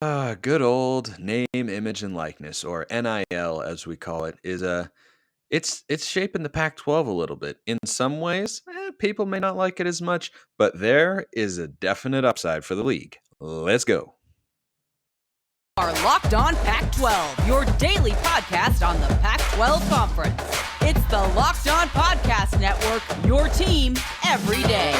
Good old name, image, and likeness, or NIL as we call it, is it's shaping the Pac-12 a little bit. In some ways, people may not like it as much, but there is a definite upside for the league. Let's go. Are Locked On Pac-12, your daily podcast on the Pac-12 Conference. It's the Locked On Podcast Network, your team every day.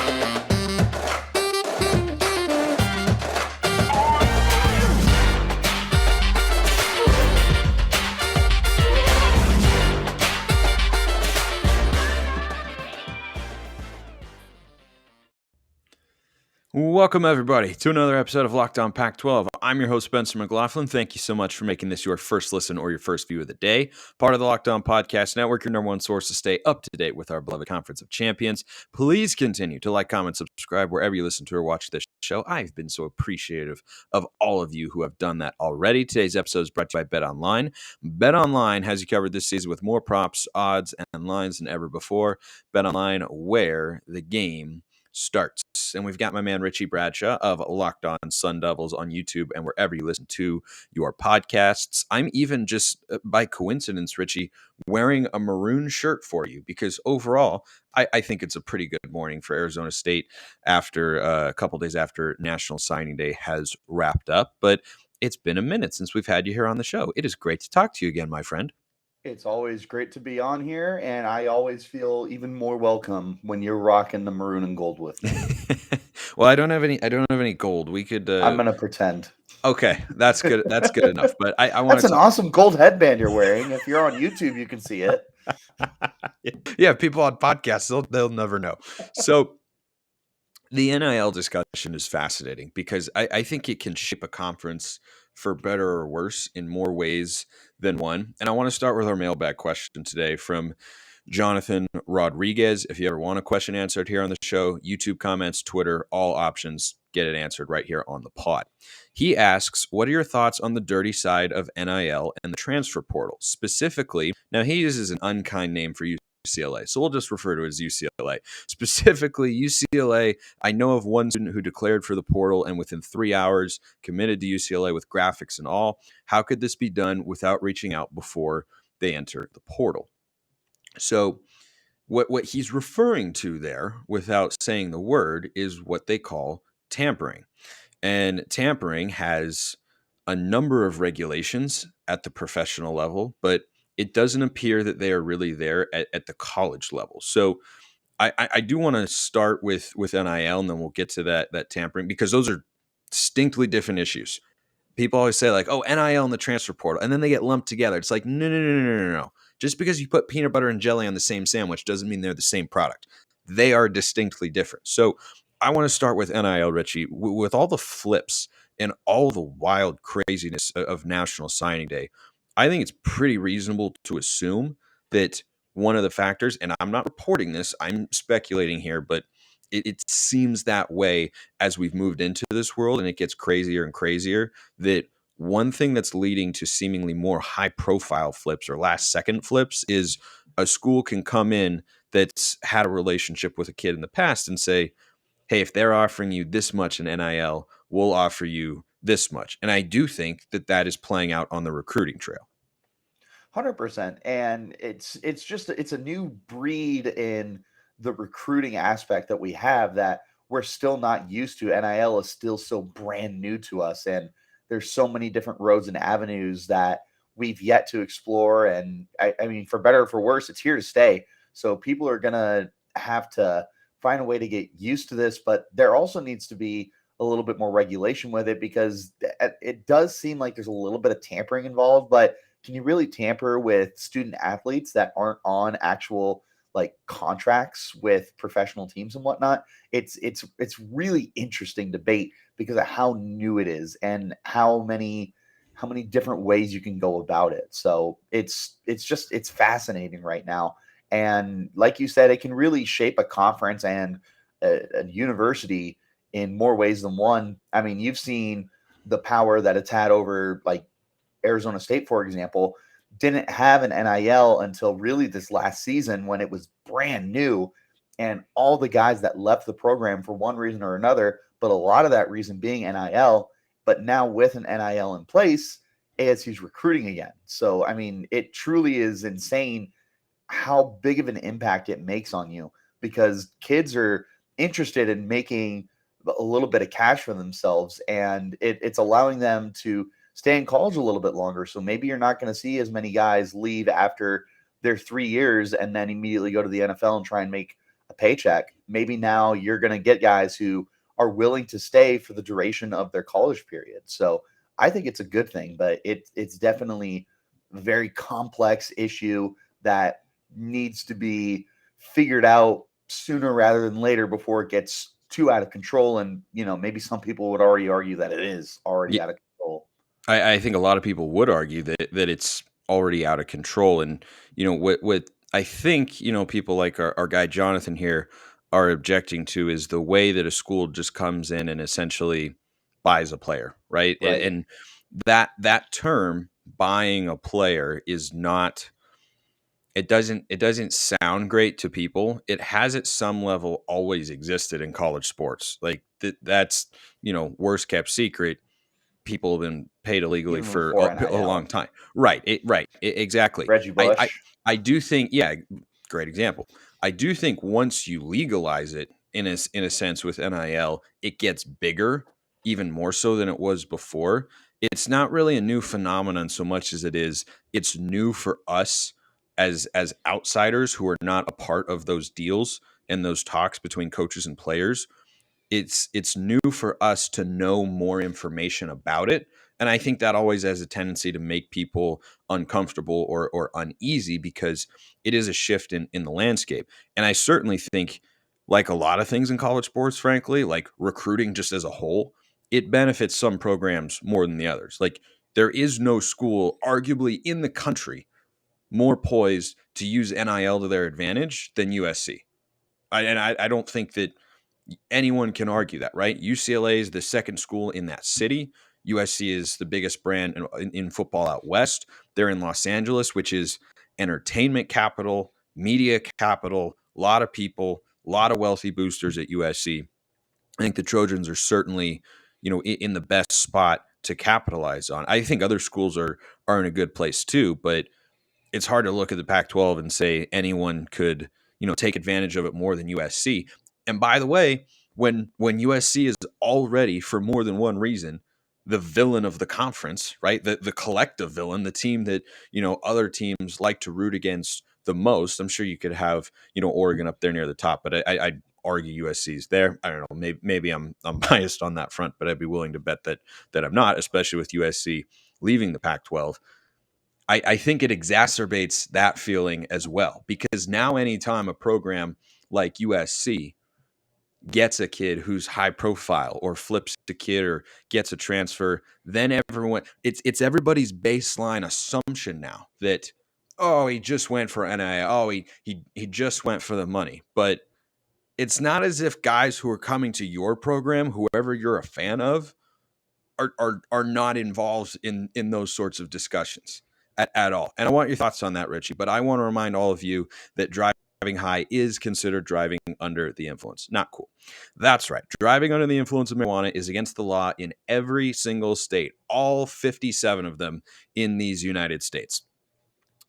Welcome, everybody, to another episode of Locked On Pac-12. I'm your host, Spencer McLaughlin. Thank you so much for making this your first listen or your first view of the day. Part of the Locked On Podcast Network, your number one source to stay up to date with our beloved Conference of Champions. Please continue to like, comment, subscribe wherever you listen to or watch this show. I've been so appreciative of all of you who have done that already. Today's episode is brought to you by BetOnline. BetOnline has you covered this season with more props, odds, and lines than ever before. BetOnline, where the game starts. And we've got my man Richie Bradshaw of Locked On Sun Devils on YouTube and wherever you listen to your podcasts. I'm even just by coincidence, Richie, wearing a maroon shirt for you because overall, I think it's a pretty good morning for Arizona State after a couple days after National Signing Day has wrapped up. But it's been a minute since we've had you here on the show. It is great to talk to you again, my friend. It's always great to be on here, and I always feel even more welcome when you're rocking the maroon and gold with me. Well, I don't have any gold. We could. I'm gonna pretend. Okay, that's good. That's good enough. But I want. That's an awesome gold headband you're wearing. If you're on YouTube, you can see it. Yeah, people on podcasts, they'll never know. So the NIL discussion is fascinating because I think it can shape a conference for better or worse in more ways than one. And I want to start with our mailbag question today from Jonathan Rodriguez. If you ever want a question answered here on the show, YouTube comments, Twitter, all options, get it answered right here on the pod. He asks, what are your thoughts on the dirty side of NIL and the transfer portal? Specifically, now he uses an unkind name for UCLA, so we'll just refer to it as UCLA. Specifically, UCLA, I know of one student who declared for the portal and within 3 hours committed to UCLA with graphics and all. How could this be done without reaching out before they enter the portal? So what he's referring to there, without saying the word, is what they call tampering. And tampering has a number of regulations at the professional level, but it doesn't appear that they are really there at the college level. So I do want to start with NIL, and then we'll get to that tampering, because those are distinctly different issues. People always say like, oh, NIL and the transfer portal, and then they get lumped together. It's like, no. Just because you put peanut butter and jelly on the same sandwich doesn't mean they're the same product. They are distinctly different. So I want to start with NIL, Richie. With all the flips and all the wild craziness of National Signing Day, I think it's pretty reasonable to assume that one of the factors, and I'm not reporting this, I'm speculating here, but it seems that way as we've moved into this world and it gets crazier and crazier, that one thing that's leading to seemingly more high profile flips or last second flips is a school can come in that's had a relationship with a kid in the past and say, hey, if they're offering you this much in NIL, we'll offer you this much. And I do think that is playing out on the recruiting trail. 100%. And it's a new breed in the recruiting aspect that we have that we're still not used to. NIL is still so brand new to us, and there's so many different roads and avenues that we've yet to explore. And I mean, for better or for worse, it's here to stay. So people are gonna have to find a way to get used to this, but there also needs to be a little bit more regulation with it, because it does seem like there's a little bit of tampering involved. But can you really tamper with student athletes that aren't on actual like contracts with professional teams and whatnot? It's really interesting debate because of how new it is and how many different ways you can go about it. So it's fascinating right now. And like you said, it can really shape a conference and a university in more ways than one. I mean, you've seen the power that it's had over like Arizona State, for example, didn't have an NIL until really this last season when it was brand new. And all the guys that left the program for one reason or another, but a lot of that reason being NIL, But now with an NIL in place, ASU's recruiting again. So, I mean, it truly is insane how big of an impact it makes on you, because kids are interested in making a little bit of cash for themselves, and it's allowing them to stay in college a little bit longer. So maybe you're not going to see as many guys leave after their 3 years and then immediately go to the NFL and try and make a paycheck. Maybe now you're going to get guys who are willing to stay for the duration of their college period. So I think it's a good thing, but it's definitely a very complex issue that needs to be figured out sooner rather than later before it gets too out of control. And, maybe some people would already argue that it is already out of control. I think a lot of people would argue that it's already out of control. And, what I think, people like our guy Jonathan here are objecting to is the way that a school just comes in and essentially buys a player, right? Right. And that term, buying a player, is not, it doesn't sound great to people. It has at some level always existed in college sports. Like that's, worst kept secret. People have been paid illegally Even for before a NIL. long time. Right. Exactly. Reggie Bush. I do think, yeah, great example. I do think once you legalize it in a sense with NIL, it gets bigger, even more so than it was before. It's not really a new phenomenon so much as it's new for us as outsiders who are not a part of those deals and those talks between coaches and players. It's new for us to know more information about it. And I think that always has a tendency to make people uncomfortable or uneasy, because it is a shift in the landscape. And I certainly think, like a lot of things in college sports, frankly, like recruiting just as a whole, it benefits some programs more than the others. Like, there is no school arguably in the country more poised to use NIL to their advantage than USC. I don't think that anyone can argue that, right? UCLA is the second school in that city. USC is the biggest brand in football out west. They're in Los Angeles, which is entertainment capital, media capital, a lot of people, a lot of wealthy boosters at USC. I think the Trojans are certainly, in the best spot to capitalize on. I think other schools are in a good place too, but it's hard to look at the Pac-12 and say anyone could, take advantage of it more than USC. And by the way, when USC is already, for more than one reason, the villain of the conference, right? The collective villain, the team that, other teams like to root against the most. I'm sure you could have, Oregon up there near the top, but I'd argue USC's there. I don't know. Maybe I'm biased on that front, but I'd be willing to bet that I'm not, especially with USC leaving the Pac-12. I think it exacerbates that feeling as well, because now anytime a program like USC gets a kid who's high profile or flips a kid or gets a transfer, then it's everybody's baseline assumption now that, oh, he just went for NIL. Oh, he just went for the money. But it's not as if guys who are coming to your program, whoever you're a fan of, are not involved in those sorts of discussions at all. And I want your thoughts on that, Richie. But I want to remind all of you that driving high is considered driving under the influence. Not cool. That's right. Driving under the influence of marijuana is against the law in every single state, all 57 of them in these United States.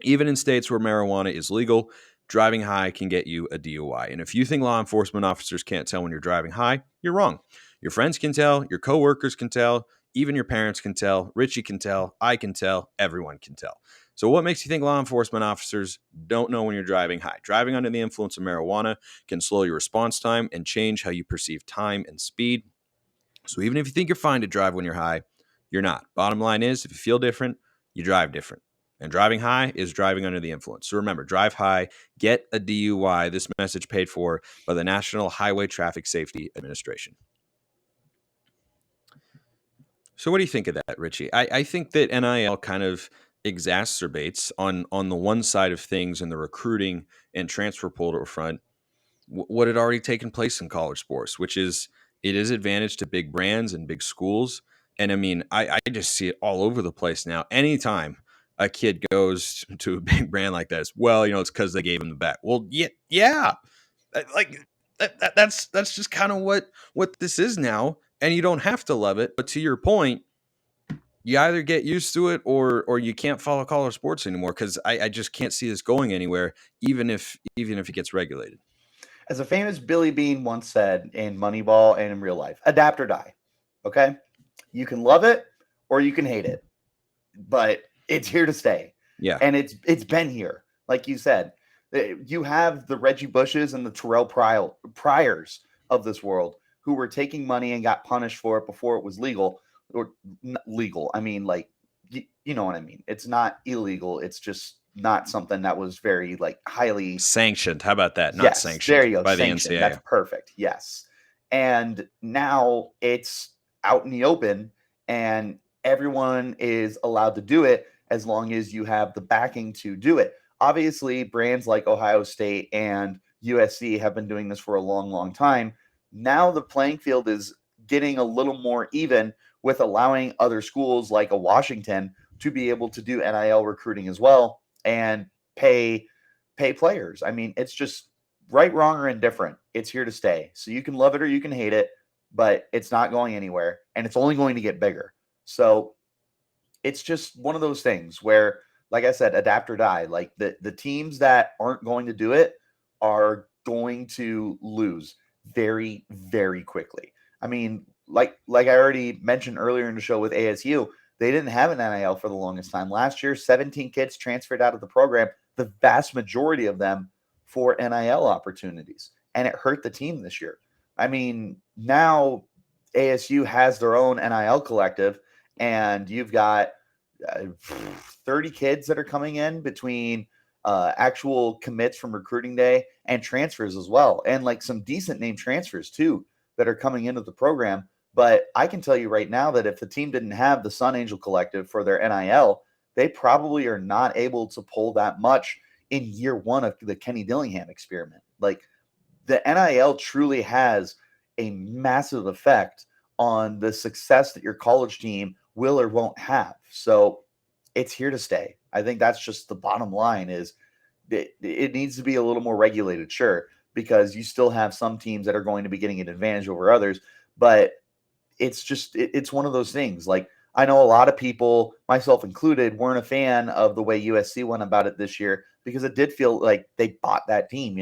Even in states where marijuana is legal, driving high can get you a DUI. And if you think law enforcement officers can't tell when you're driving high, you're wrong. Your friends can tell, your coworkers can tell, even your parents can tell, Richie can tell, I can tell, everyone can tell. So what makes you think law enforcement officers don't know when you're driving high? Driving under the influence of marijuana can slow your response time and change how you perceive time and speed. So even if you think you're fine to drive when you're high, you're not. Bottom line is, if you feel different, you drive different. And driving high is driving under the influence. So remember, drive high, get a DUI. This message paid for by the National Highway Traffic Safety Administration. So what do you think of that, Richie? I think that NIL kind of exacerbates on the one side of things in the recruiting and transfer portal front what had already taken place in college sports, which is it is advantage to big brands and big schools. And I mean, I just see it all over the place now. Anytime a kid goes to a big brand like this, well, it's because they gave him the bet. Well, yeah. Like that's just kind of what this is now. And you don't have to love it, but to your point, you either get used to it or you can't follow college sports anymore, because I just can't see this going anywhere, even if it gets regulated. As a famous Billy Bean once said in Moneyball and in real life, adapt or die. Okay? You can love it or you can hate it, but it's here to stay. Yeah. And it's been here. Like you said, you have the Reggie Bushes and the Terrell Pryors of this world who were taking money and got punished for it before it was legal, or legal. I mean, like, you know what I mean? It's not illegal. It's just not something that was very like highly sanctioned. How about that? Not yes, sanctioned. There you go. By Sanctioned. the NCAA. That's perfect. Yes. And now it's out in the open and everyone is allowed to do it as long as you have the backing to do it. Obviously, brands like Ohio State and USC have been doing this for a long, long time. Now the playing field is getting a little more even with allowing other schools like a Washington to be able to do NIL recruiting as well and pay players. I mean, it's just right, wrong, or indifferent. It's here to stay. So you can love it or you can hate it, but it's not going anywhere and it's only going to get bigger. So it's just one of those things where, like I said, adapt or die. Like the teams that aren't going to do it are going to lose very, very quickly. I mean, like I already mentioned earlier in the show with ASU, they didn't have an NIL for the longest time. Last year, 17 kids transferred out of the program, the vast majority of them for NIL opportunities, and it hurt the team this year. I mean, now ASU has their own NIL collective, and you've got 30 kids that are coming in between actual commits from recruiting day and transfers as well, and like some decent name transfers too that are coming into the program. But I can tell you right now that if the team didn't have the Sun Angel Collective for their NIL, they probably are not able to pull that much in year one of the Kenny Dillingham experiment. Like, the NIL truly has a massive effect on the success that your college team will or won't have. So it's here to stay. I think that's just the bottom line. Is it needs to be a little more regulated, sure, because you still have some teams that are going to be getting an advantage over others, but it's one of those things. Like, I know a lot of people, myself included, weren't a fan of the way USC went about it this year because it did feel like they bought that team.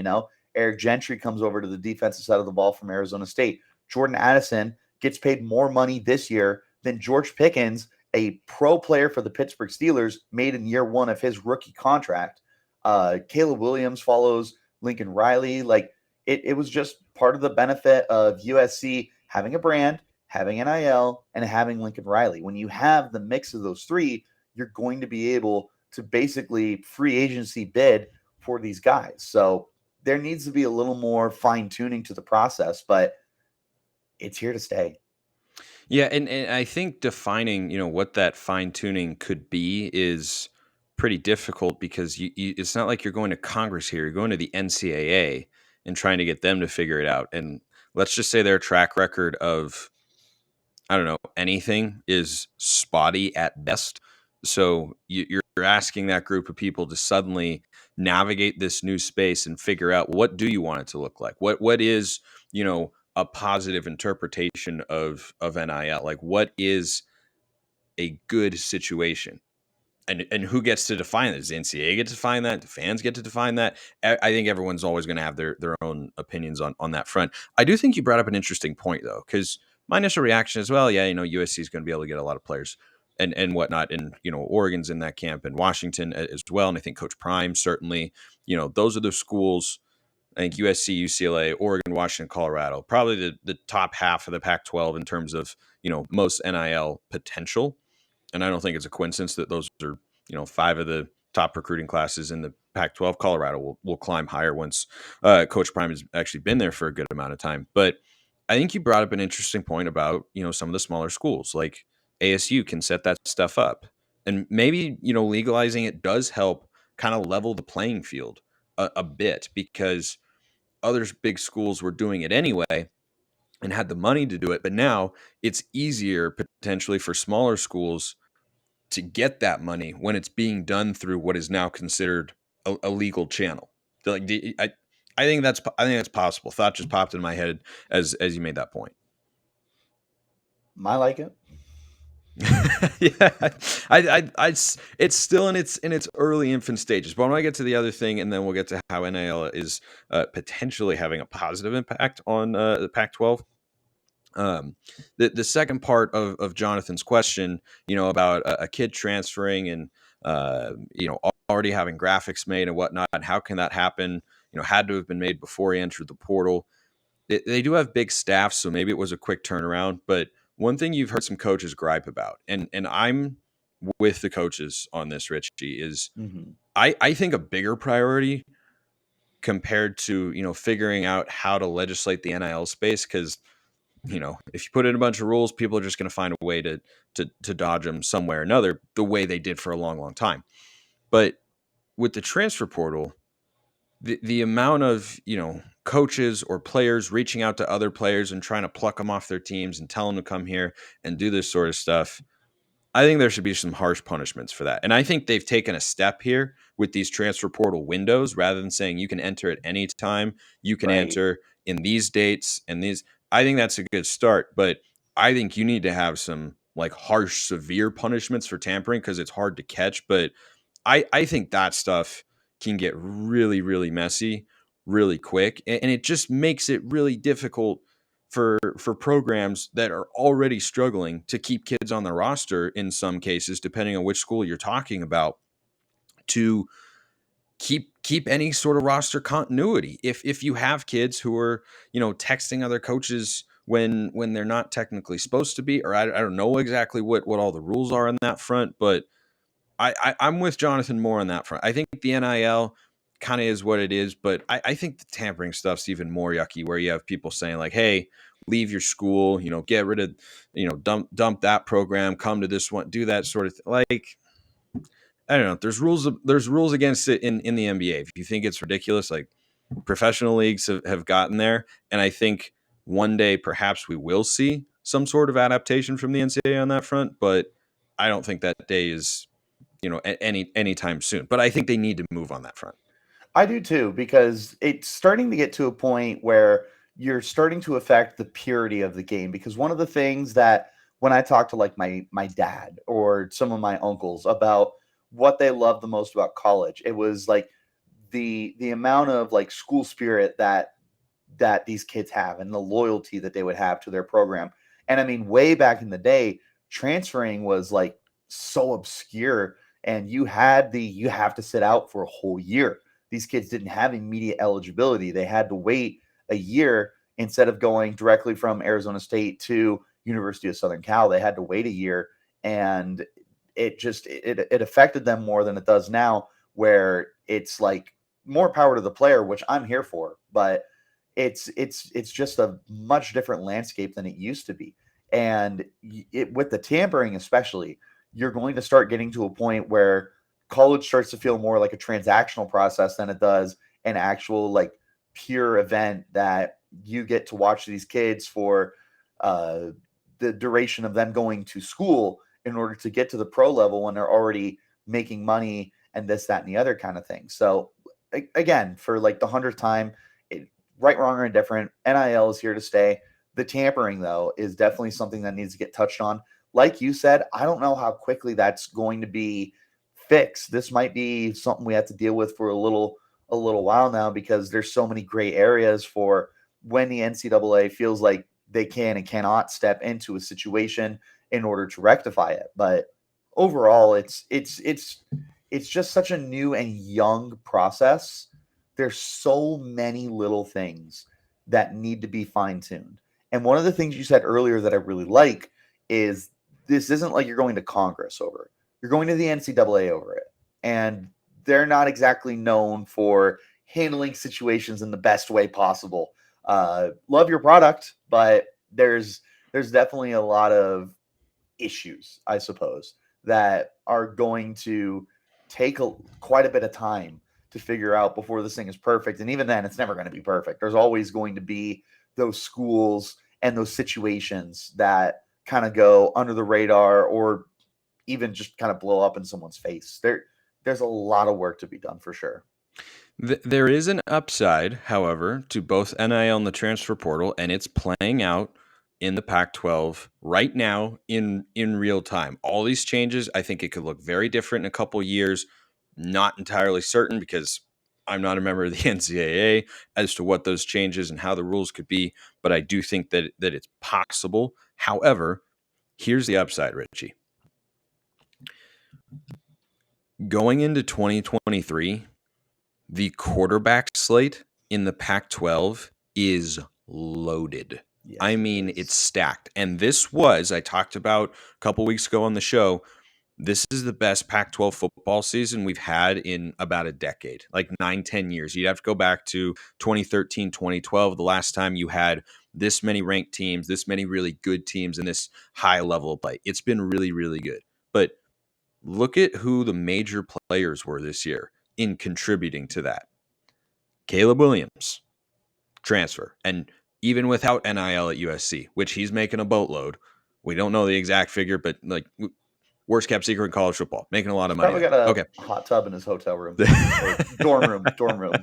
Eric Gentry comes over to the defensive side of the ball from Arizona State. Jordan Addison gets paid more money this year than George Pickens, a pro player for the Pittsburgh Steelers, made in year one of his rookie contract. Caleb Williams follows Lincoln Riley. Like, it was just part of the benefit of USC having a brand, having NIL, and having Lincoln Riley. When you have the mix of those three, you're going to be able to basically free agency bid for these guys. So there needs to be a little more fine tuning to the process, but it's here to stay. Yeah, and I think defining, what that fine tuning could be is pretty difficult, because it's not like you're going to Congress here. You're going to the NCAA and trying to get them to figure it out. And let's just say their track record of, I don't know, anything is spotty at best. So you're asking that group of people to suddenly navigate this new space and figure out, what do you want it to look like? What is, a positive interpretation of NIL? Like, what is a good situation? And who gets to define that? Does the NCAA get to define that? Do fans get to define that? I think everyone's always going to have their own opinions on that front. I do think you brought up an interesting point, though, because my initial reaction is, well, yeah, USC is going to be able to get a lot of players and whatnot. And, Oregon's in that camp, and Washington as well. And I think Coach Prime, certainly, those are the schools. I think USC, UCLA, Oregon, Washington, Colorado, probably the top half of the Pac-12 in terms of, most NIL potential. And I don't think it's a coincidence that those are, 5 of the top recruiting classes in the Pac-12. Colorado will climb higher once Coach Prime has actually been there for a good amount of time. But I think you brought up an interesting point about, some of the smaller schools like ASU can set that stuff up. And maybe, legalizing it does help kind of level the playing field a bit, because other big schools were doing it anyway and had the money to do it. But now it's easier potentially for smaller schools to get that money when it's being done through what is now considered a legal channel. So, like, I think that's possible. Thought just popped in my head as you made that point. I like it. Yeah, it's still in its early infant stages. But I want to get to the other thing, and then we'll get to how NIL is potentially having a positive impact on the Pac-12. The second part of Jonathan's question, about a kid transferring and already having graphics made and whatnot, and how can that happen? Had to have been made before he entered the portal. They do have big staffs, so maybe it was a quick turnaround. But one thing you've heard some coaches gripe about, and I'm with the coaches on this, Richie, is Mm-hmm. I think a bigger priority compared to figuring out how to legislate the NIL space, because if you put in a bunch of rules, people are just going to find a way to dodge them some way or another, the way they did for a long, long time. But with the transfer portal, the amount of coaches or players reaching out to other players and trying to pluck them off their teams and tell them to come here and do this sort of stuff, I think there should be some harsh punishments for that. And I think they've taken a step here with these transfer portal windows, rather than saying you can enter at any time, you can Right. enter in these dates and these. I think that's a good start, but I think you need to have some like harsh, severe punishments for tampering, because it's hard to catch. But I think that stuff can get really, really messy really quick. And it just makes it really difficult for programs that are already struggling to keep kids on the roster in some cases, depending on which school you're talking about, to keep any sort of roster continuity. If you have kids who are, texting other coaches when they're not technically supposed to be, or I don't know exactly what all the rules are on that front, but I'm with Jonathan more on that front. I think the NIL kind of is what it is, but I think the tampering stuff's even more yucky, where you have people saying like, hey, leave your school, get rid of, dump that program, come to this one, do that sort of thing. Like, I don't know. There's rules against it in the NBA. If you think it's ridiculous, like professional leagues have gotten there. And I think one day perhaps we will see some sort of adaptation from the NCAA on that front, but I don't think that day is, anytime soon. But I think they need to move on that front. I do too, because it's starting to get to a point where you're starting to affect the purity of the game. Because one of the things that when I talk to like my dad or some of my uncles about what they love the most about college, it was like the amount of like school spirit that these kids have and the loyalty that they would have to their program. And I mean, way back in the day, transferring was like so obscure, and you have to sit out for a whole year. These kids didn't have immediate eligibility. They had to wait a year instead of going directly from Arizona State to University of Southern Cal. They had to wait a year, and it affected them more than it does now, where it's like more power to the player, which I'm here for, but it's just a much different landscape than it used to be. And with the tampering especially, you're going to start getting to a point where college starts to feel more like a transactional process than it does an actual like pure event that you get to watch these kids for the duration of them going to school in order to get to the pro level when they're already making money and this, that, and the other kind of thing. So again, for like the 100th time, right, wrong, or indifferent, NIL is here to stay. The tampering, though, is definitely something that needs to get touched on. Like you said, I don't know how quickly that's going to be fixed. This might be something we have to deal with for a little while now, because there's so many gray areas for when the NCAA feels like they can and cannot step into a situation in order to rectify it. But overall, it's just such a new and young process. There's so many little things that need to be fine-tuned. And one of the things you said earlier that I really like is this isn't like you're going to Congress over it. You're going to the NCAA over it. And they're not exactly known for handling situations in the best way possible. Love your product, but there's definitely a lot of issues, I suppose, that are going to take quite a bit of time to figure out before this thing is perfect. And even then, it's never going to be perfect. There's always going to be those schools and those situations that kind of go under the radar or even just kind of blow up in someone's face. There's a lot of work to be done for sure. There is an upside, however, to both NIL and the transfer portal, and it's playing out in the Pac-12 right now in real time. All these changes, I think it could look very different in a couple years. Not entirely certain because I'm not a member of the NCAA as to what those changes and how the rules could be, but I do think that it's possible. However, here's the upside, Richie. Going into 2023, the quarterback slate in the Pac-12 is loaded. Yes, I mean, it's stacked. And this was, I talked about a couple weeks ago on the show, this is the best Pac-12 football season we've had in about a decade, like 9-10 years. You'd have to go back to 2013, 2012, the last time you had this many ranked teams, this many really good teams, and this high level of play. It's been really, really good. But look at who the major players were this year in contributing to that. Caleb Williams, transfer. And even without NIL at USC, which he's making a boatload, we don't know the exact figure, but like worst kept secret in college football, making a lot of money. Probably got a hot tub in his hotel room, or dorm room.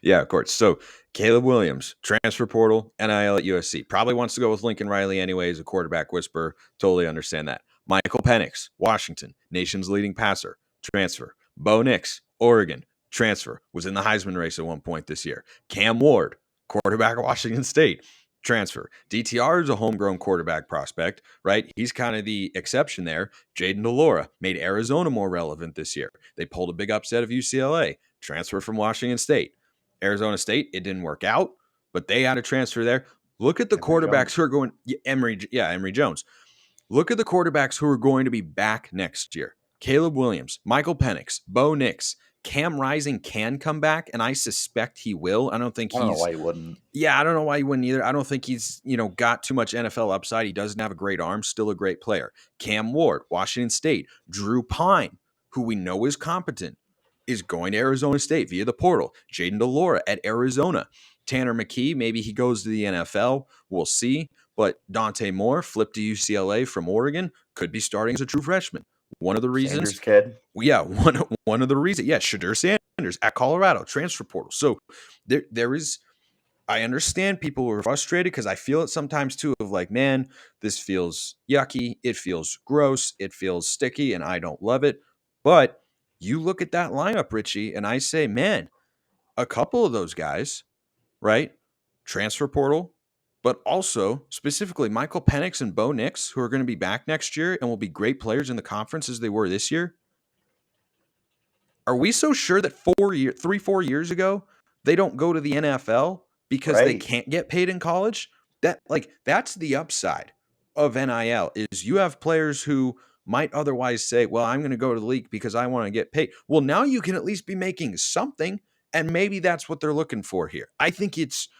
Yeah, of course. So Caleb Williams, transfer portal, NIL at USC, probably wants to go with Lincoln Riley anyways, a quarterback whisperer. Totally understand that. Michael Penix, Washington, nation's leading passer, transfer. Bo Nix, Oregon, transfer, was in the Heisman race at one point this year. Cam Ward, quarterback at Washington State, transfer. DTR is a homegrown quarterback prospect, right? He's kind of the exception there. Jaden DeLora made Arizona more relevant this year. They pulled a big upset of UCLA, transfer from Washington State. Arizona State, it didn't work out, but they had a transfer there. Look at the quarterbacks who are going, Emory Jones. Look at the quarterbacks who are going to be back next year. Caleb Williams, Michael Penix, Bo Nix, Cam Rising can come back, and I suspect he will. I don't know why he wouldn't. Yeah, I don't know why he wouldn't either. I don't think he's, got too much NFL upside. He doesn't have a great arm, still a great player. Cam Ward, Washington State. Drew Pine, who we know is competent, is going to Arizona State via the portal. Jaden DeLora at Arizona. Tanner McKee, maybe he goes to the NFL. We'll see. But Dante Moore, flipped to UCLA from Oregon, could be starting as a true freshman. One of the reasons, Sanders kid. Yeah, one of the reasons, yeah, Shadur Sanders at Colorado, transfer portal. So there is, I understand people are frustrated because I feel it sometimes too of like, man, this feels yucky, it feels gross, it feels sticky, and I don't love it. But you look at that lineup, Richie, and I say, man, a couple of those guys, right, transfer portal, but also specifically Michael Penix and Bo Nix, who are going to be back next year and will be great players in the conference as they were this year. Are we so sure that 4 years ago, they don't go to the NFL because they can't get paid in college? That's the upside of NIL is you have players who might otherwise say, well, I'm going to go to the league because I want to get paid. Well, now you can at least be making something, and maybe that's what they're looking for here. I think it's,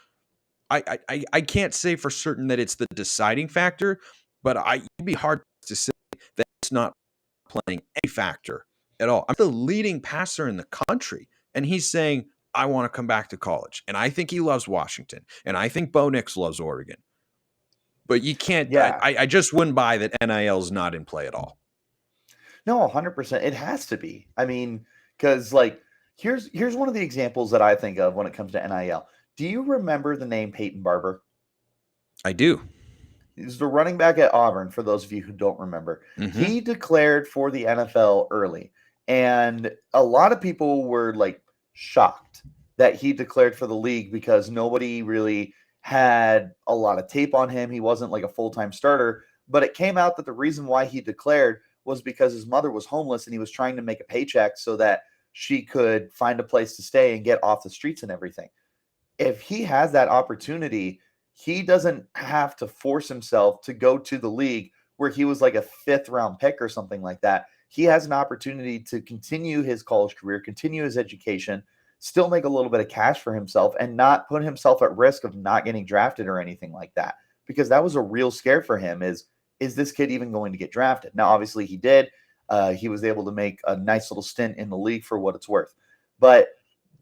I can't say for certain that it's the deciding factor, but it'd be hard to say that it's not playing a factor at all. I'm the leading passer in the country, and he's saying, I want to come back to college. And I think he loves Washington, and I think Bo Nix loves Oregon. But you can't, I just wouldn't buy that NIL is not in play at all. No, 100%. It has to be. I mean, because here's one of the examples that I think of when it comes to NIL. Do you remember the name Peyton Barber? I do. He's the running back at Auburn, for those of you who don't remember. Mm-hmm. He declared for the NFL early, and a lot of people were shocked that he declared for the league because nobody really had a lot of tape on him. He wasn't like a full-time starter, but it came out that the reason why he declared was because his mother was homeless and he was trying to make a paycheck so that she could find a place to stay and get off the streets and everything. If he has that opportunity, he doesn't have to force himself to go to the league where he was like a 5th round pick or something like that. He has an opportunity to continue his college career, continue his education, still make a little bit of cash for himself, and not put himself at risk of not getting drafted or anything like that. Because that was a real scare for him is this kid even going to get drafted? Now, obviously he did. He was able to make a nice little stint in the league for what it's worth. But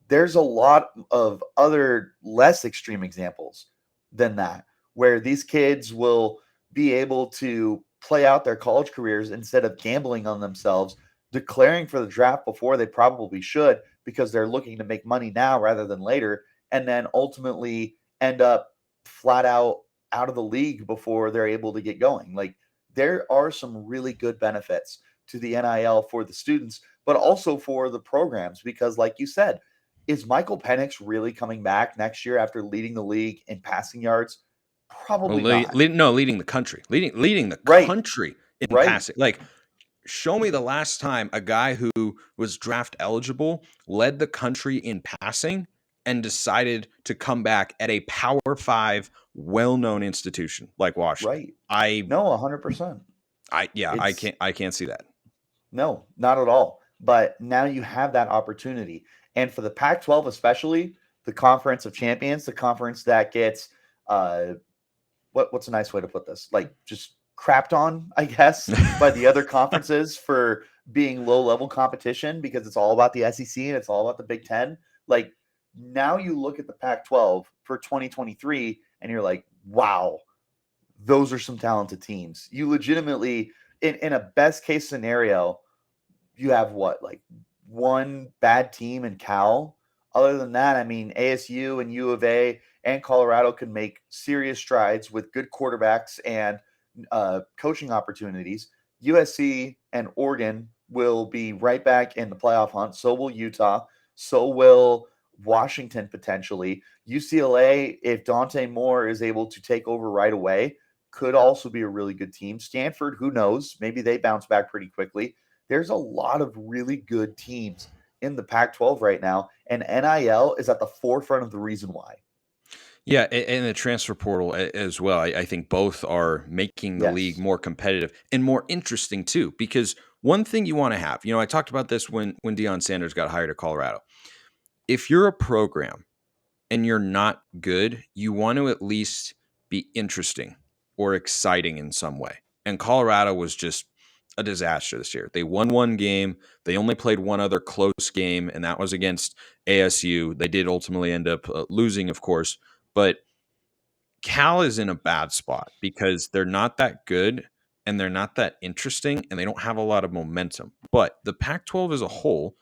there's a lot of other less extreme examples than that, where these kids will be able to play out their college careers instead of gambling on themselves, declaring for the draft before they probably should because they're looking to make money now rather than later, and then ultimately end up flat out out of the league before they're able to get going. Like, there are some really good benefits to the NIL for the students, but also for the programs, because like you said, is Michael Penix really coming back next year after leading the league in passing yards? Well, Probably not. leading the country, leading the Right. country in Right. passing. Like, show me the last time a guy who was draft eligible led the country in passing and decided to come back at a Power 5 well-known institution like Washington. Right. No, 100%. It's I can't see that. No, not at all. But now you have that opportunity. And for the Pac-12 especially, the Conference of Champions, the conference that gets what's a nice way to put this? Like, just crapped on, I guess, by the other conferences for being low-level competition, because it's all about the SEC and it's all about the Big Ten. Like, now you look at the Pac-12 for 2023 and you're like, wow, those are some talented teams. You legitimately, in a best case scenario, you have what, like one bad team in Cal. Other than that, I mean, ASU and U of A and Colorado can make serious strides with good quarterbacks and coaching opportunities. USC and Oregon will be right back in the playoff hunt. So will Utah. So will Washington potentially. UCLA, if Dante Moore is able to take over right away, could also be a really good team. Stanford, who knows? Maybe they bounce back pretty quickly. There's a lot of really good teams in the Pac-12 right now, and NIL is at the forefront of the reason why. Yeah, and the transfer portal as well. I think both are making the league more competitive and more interesting too, because one thing you want to have, I talked about this when Deion Sanders got hired at Colorado. If you're a program and you're not good, you want to at least be interesting or exciting in some way. And Colorado was just a disaster this year. They won one game. They only played one other close game, and that was against ASU. They did ultimately end up losing, of course. But Cal is in a bad spot because they're not that good and they're not that interesting and they don't have a lot of momentum. But the Pac-12 as a whole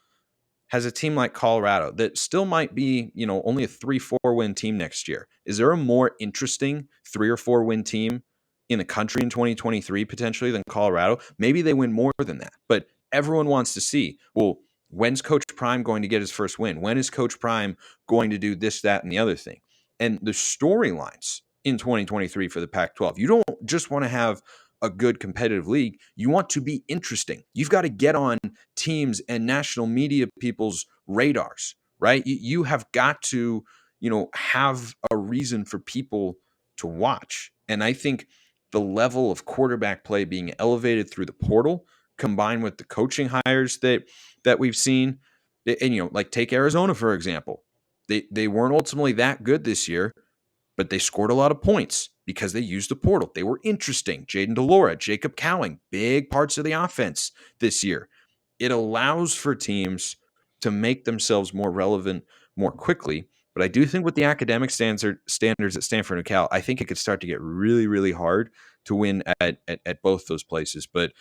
has a team like Colorado that still might be, only a 3-4 win team next year. Is there a more interesting 3 or 4 win team in the country in 2023 potentially than Colorado? Maybe they win more than that, but everyone wants to see, well, when's Coach Prime going to get his first win? When is Coach Prime going to do this, that, and the other thing? And the storylines in 2023 for the Pac-12, you don't just want to have a good competitive league. You want to be interesting. You've got to get on teams and national media people's radars, right? You have got to, have a reason for people to watch. And I think the level of quarterback play being elevated through the portal, combined with the coaching hires that we've seen, and like take Arizona for example, they weren't ultimately that good this year, but they scored a lot of points because they used the portal. They were interesting. Jaden DeLora, Jacob Cowing, big parts of the offense this year. It allows for teams to make themselves more relevant more quickly. But I do think with the academic standards at Stanford and Cal, I think it could start to get really, really hard to win at both those places. But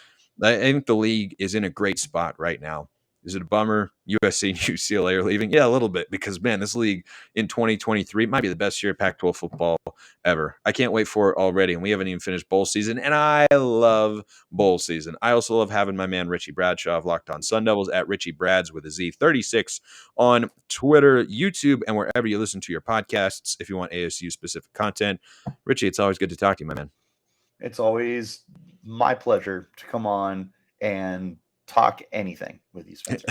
I think the league is in a great spot right now. Is it a bummer USC and UCLA are leaving? Yeah, a little bit, because, man, this league in 2023 might be the best year of Pac-12 football ever. I can't wait for it already, and we haven't even finished bowl season, and I love bowl season. I also love having my man Richie Bradshaw of Locked On Sun Devils at Richie Brads with a Z 36 on Twitter, YouTube, and wherever you listen to your podcasts if you want ASU-specific content. Richie, it's always good to talk to you, my man. It's always my pleasure to come on and talk anything with you, Spencer.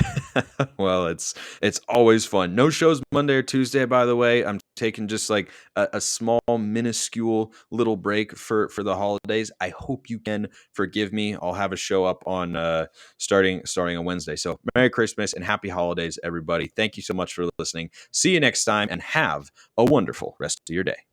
Well, it's always fun. No shows Monday or Tuesday, by the way. I'm taking just like a small, minuscule little break for the holidays. I hope you can forgive me. I'll have a show up on starting on Wednesday. So Merry Christmas and Happy Holidays, everybody. Thank you so much for listening. See you next time and have a wonderful rest of your day.